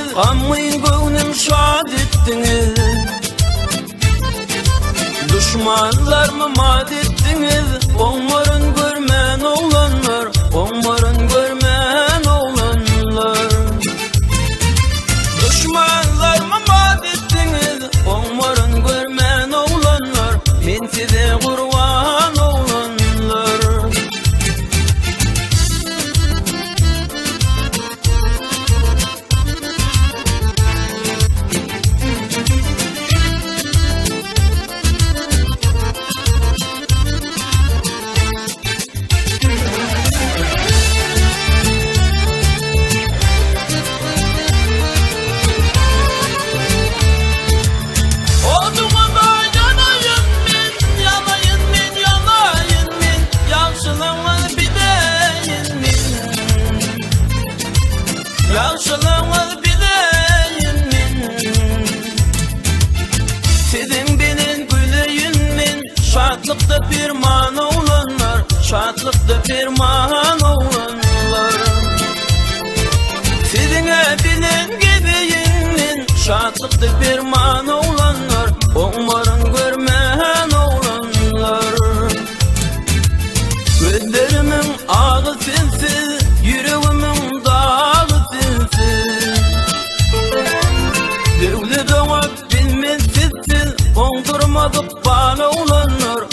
ettiniz, ammayın gönlüm şad ettiniz. Düşmanlarımı mad ettiniz, onların görmen oğlanlar, onların görmen oğlanlar. Düşmanlarımı mad ettiniz, onların görmen oğlanlar, men size kurban oğlanlar. Yaşlanmalı bileyim min, sizin benim güleyin min. Şadlıkta firman oğlanlar, şadlıkta firman oğlanlar. Sizine bilin gibiyim min, şadlıkta firman oğlanlar, onların görmeyen oğlanlar. Gözlerimin ağı sensiz, yüreğimin dağı sensiz. Devlet ona bilmez sizsiz, ondurmadık bana oğlanlar,